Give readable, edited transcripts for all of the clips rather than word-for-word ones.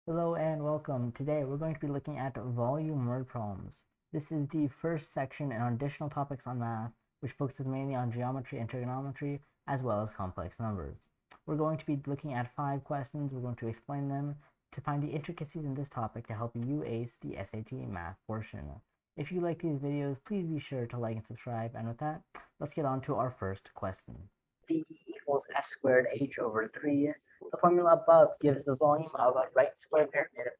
Hello and welcome. Today we're going to be looking at volume word problems. This is the first section in additional topics on math, which focuses mainly on geometry and trigonometry, as well as complex numbers. We're going to be looking at 5 questions. We're going to explain them to find the intricacies in this topic to help you ace the SAT math portion. If you like these videos, please be sure to like and subscribe. And with that, let's get on to our first question. B equals s squared h over 3. The formula above gives the volume of a right square pyramid of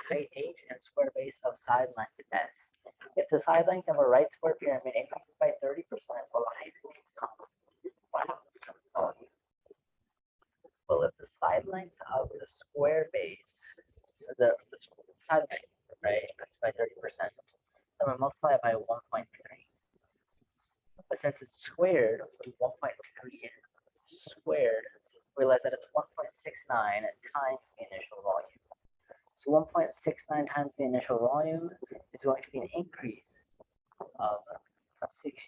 height h and square base of side length s. If the side length of a right square pyramid increases by 30%, while the height remains constant, what happens to the volume? Well, if the side length of the square base, the side length, right, increases by 30%, then we multiply it by 1.3. But since it's squared, 1.3 squared, realize that it's 1.69 times the initial volume. So 1.69 times the initial volume is going to be an increase of 69%.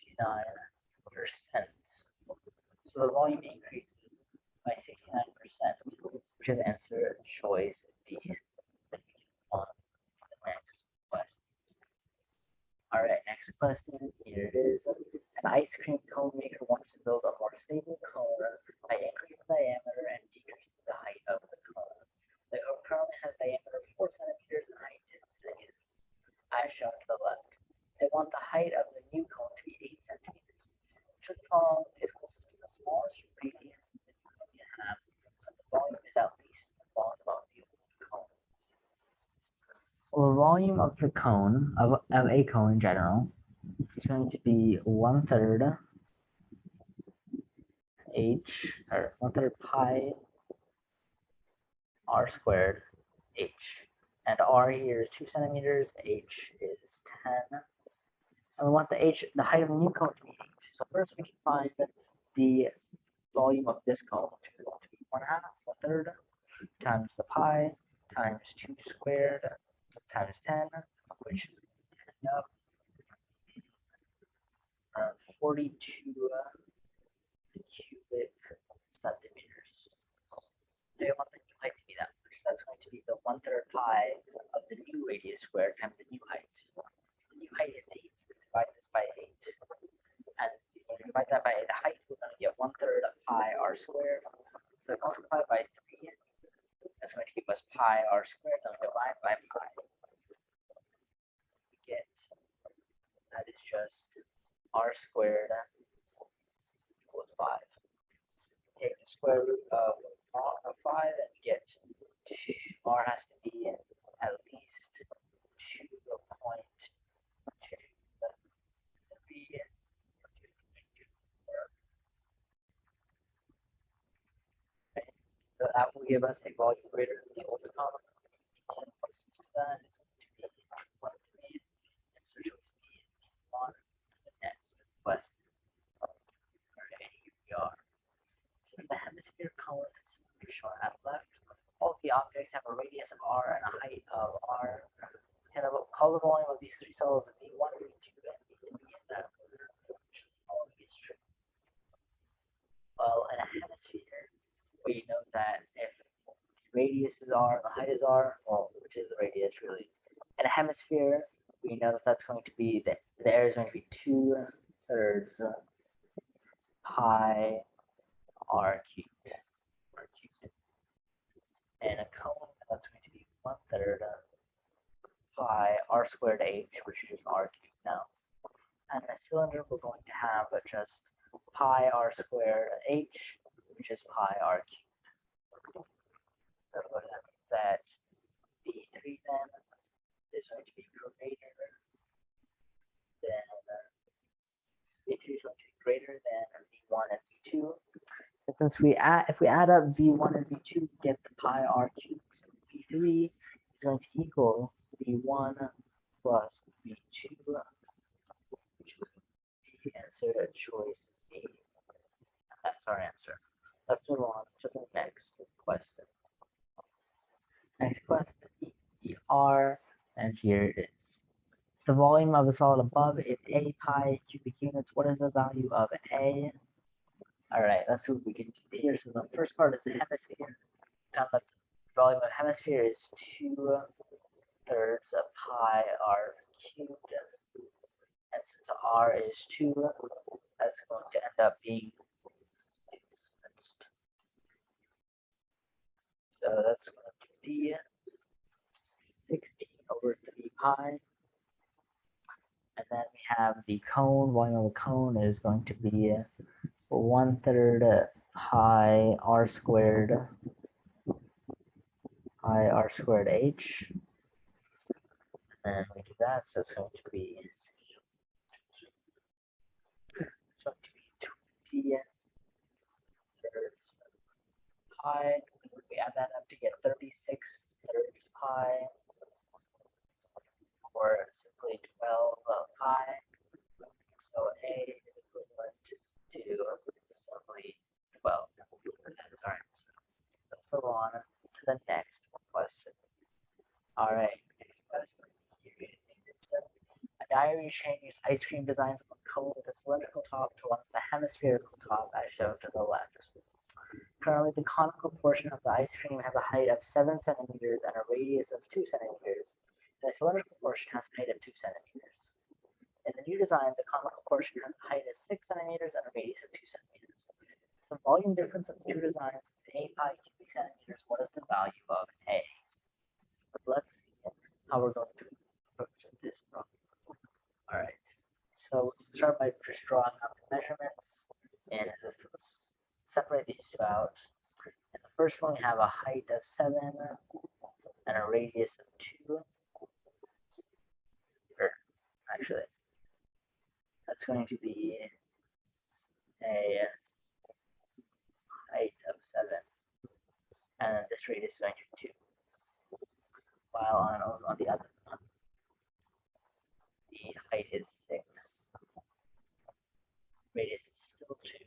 So the volume increases by 69%, which is answer choice B on the next question. All right, next question. Here it is. An ice cream cone maker wants to build a more stable cone by increasing the diameter and decreasing the height of the cone. The cone has diameter 4 centimeters and height 10 centimeters, as shown to the left. They want the height of the new cone to be 8 centimeters. Should the following is closest to the smallest radius that the cone can have, so the volume is at least the volume of the cone. Well, the volume of the cone, of a cone in general, is going to be 1/3 h, or 1/3 pi r squared h. And r here is 2 centimeters, h is 10. And we want the height of the new cone to be 8. So first we can find the volume of this cone, which is going to be 1/2, 1/3, times the pi, times 2 squared, times 10, which is going to end up 42 cubic centimeters. So you want the new height to be that much. That's going to be the 1/3 pi of the new radius squared times the new height. The new height is 8, so we divide this by 8. And when we divide that by the height, we're going to get 1/3 pi r squared. So multiply by 3, that's going to give us pi r squared, and divide by pi. We get, that is just r squared equals 5. Take the square root of 5 and get 2. R has to be at least 2.23. So that will give us a volume greater than the older column. And closest to that is going to be 1/3. And so choice B on the next question. Alright, here we are. So the hemisphere cone is shown at left. All of the objects have a radius of r and a height of r. And we'll call the volume of these 3 solids V1, V2, and V3 in that order. All of these true. Well, in a hemisphere, we know that if the radius is r, the height is r, well, which is the radius really. In a hemisphere, we know that that's going to be, the area is going to be 2/3 pi r cubed. And a cone, that's going to be 1/3 pi r squared h, which is just r cubed now. And a cylinder, we're going to have just pi r squared h, which is pi r cubed. So that V3 then is going to be greater than V3 is going to be greater than V1 and V2. And since if we add up V1 and V2, we get the pi r cubed. So V3 is going to equal V1 plus V2, which is the answer choice B. That's our answer. Let's move on to the next question. Next question, ER, and here it is. The volume of the solid above is A pi cubic units. What is the value of A? All right, let's see what we can do here. So the first part is the hemisphere. Found that volume of hemisphere is 2/3 of pi r cubed, and since r is 2, that's going to end up being, so that's going to be 16/3 pi. And then we have the cone. Volume of the cone is going to be 1/3 pi r squared h. And we do that, so it's going to be 20/3 pi. We add that up to get 36/3 pi, or simply 12 pi. So A is equivalent to simply 12. That's our answer. Let's move on to the next question. All right, next question. A diary changes ice cream design from a cone with a cylindrical top to one with a hemispherical top, as shown to the left. Currently, the conical portion of the ice cream has a height of 7 centimeters and a radius of 2 centimeters. And the cylindrical portion has a height of 2 centimeters. In the new design, the conical portion has a height of 6 centimeters and a radius of 2 centimeters. The volume difference of the two designs is 8 pi cubic centimeters. What is the value of A? Let's see how we're going to approach this problem. All right. So we'll start by just drawing out the measurements, and let's separate these two out. In the first one, we have a height of 7 and a radius of 2. Or actually, that's going to be a height of 7, and then this radius is going to be 2. While on the other one, the height is 6, radius is still 2.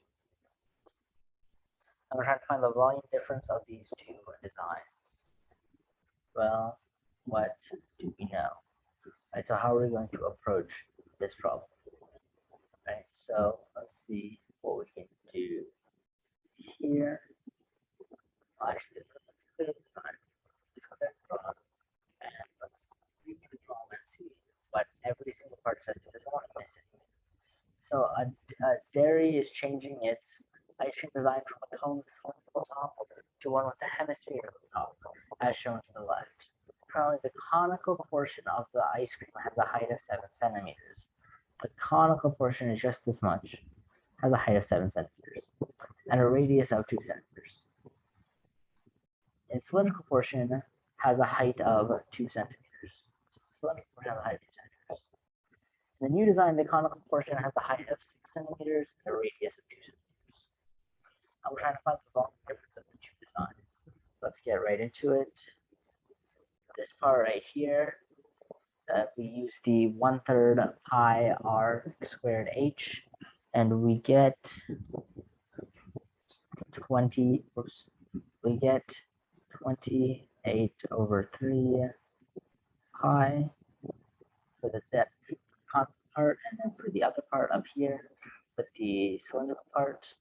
And we're trying to find the volume difference of these two designs. Well, what do we know? Right, so how are we going to approach this problem? Right, so let's see what we can do here. Actually, let's clear the design. Let's clear the drawing, and let's review the drawing and see what every single part says. There's one missing. So a dairy is changing its ice cream design from a cone with cylindrical top to one with a hemispherical top, as shown to the left. Currently, the conical portion of the ice cream has a height of 7 centimeters. The conical portion is just this much, has a height of 7 centimeters, and a radius of 2 centimeters. Its cylindrical portion has a height of 2 centimeters. Cylindrical portion has a height of 2 centimeters. In the new design, the conical portion has a height of 6 centimeters and a radius of 2 centimeters. Now we're trying to find the volume difference of the two designs. Let's get right into it. This part right here, we use the 1/3 pi r squared h, and we get 28/3 pi for the depth part, and then for the other part up here with the cylindrical part,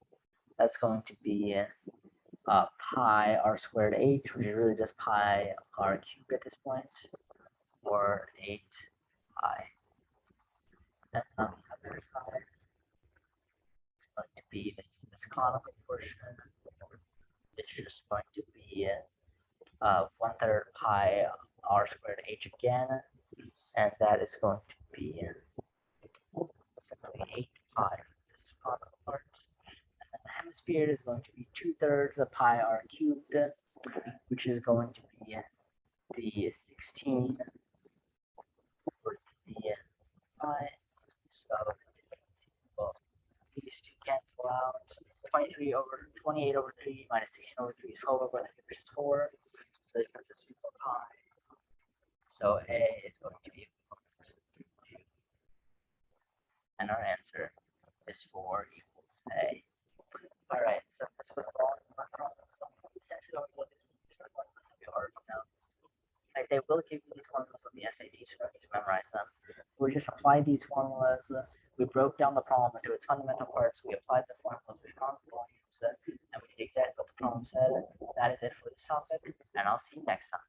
that's going to be pi r squared h, which is really just pi r cubed at this point, or 8 pi. And on the other side, it's going to be this conical portion, it's just going to be 1/3 pi r squared h again, and that is going to be simply 8 pi for this conical part. And the hemisphere is going to be 2/3 of pi r cubed, which is going to be the 16 over the pi. So well, these two cancel out. 28/3 minus 16/3 is 12/3, which is 4. So the difference is 4 pi. So A is going to be equal to 2. And our answer is 4 equals A. All right, so this was all essentially what we looked at. I right? They will give you these formulas on the SAT, so you don't need to memorize them. We just applied these formulas. We broke down the problem into its fundamental parts. We applied the formulas. We found the volumes, and we did exactly what the problem said. That is it for this topic, and I'll see you next time.